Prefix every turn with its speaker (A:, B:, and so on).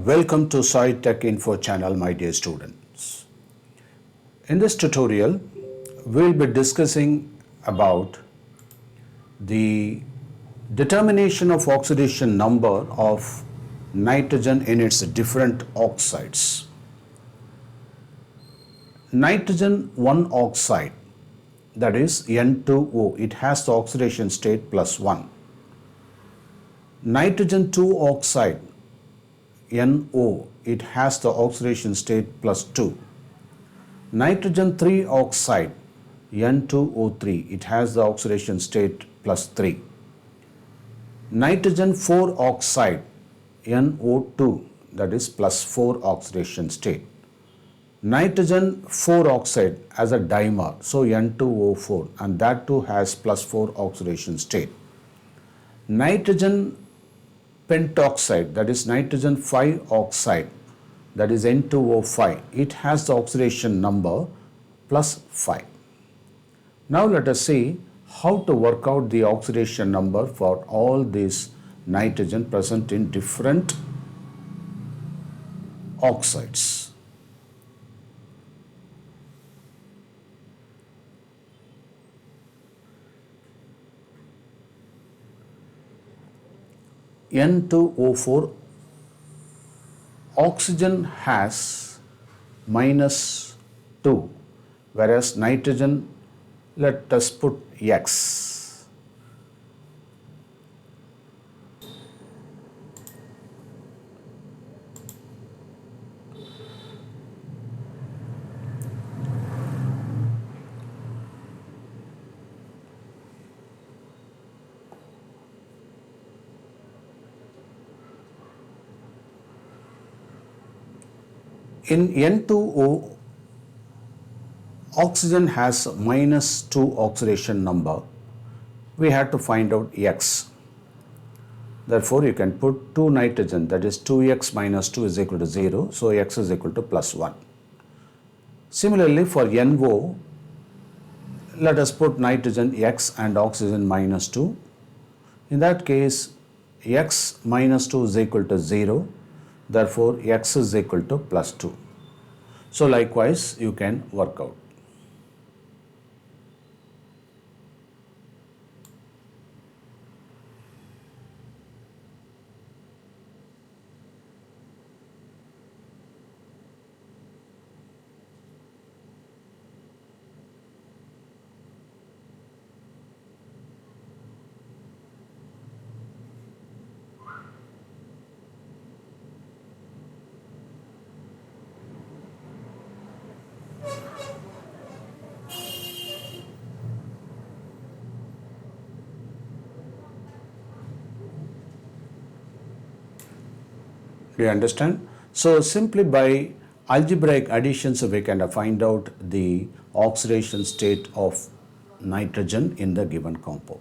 A: Welcome to Saitechinfo channel, my dear students. In this tutorial, we'll be discussing about the determination of oxidation number of nitrogen in its different oxides. Nitrogen 1 oxide, that is N2O, it has the oxidation state +1. Nitrogen 2 oxide, NO, it has the oxidation state +2. Nitrogen 3 oxide, N2O3, it has the oxidation state +3. Nitrogen 4 oxide, NO2, that is +4 oxidation state. Nitrogen 4 oxide as a dimer, so N2O4, and that too has +4 oxidation state. Nitrogen pentoxide, that is nitrogen 5 oxide, that is N2O5, it has the oxidation number +5. Now let us see how to work out the oxidation number for all these nitrogen present in different oxides. N2O4, oxygen has -2, whereas nitrogen, let us put X. In N2O, oxygen has -2 oxidation number. We have to find out X. Therefore, you can put 2 nitrogen, that is 2X minus 2 is equal to 0. So, X is equal to +1. Similarly, for NO, let us put nitrogen X and oxygen -2. In that case, X minus 2 is equal to 0. Therefore, X is equal to +2. So, likewise, you can work out. Do you understand? So, simply by algebraic additions, we can find out the oxidation state of nitrogen in the given compound.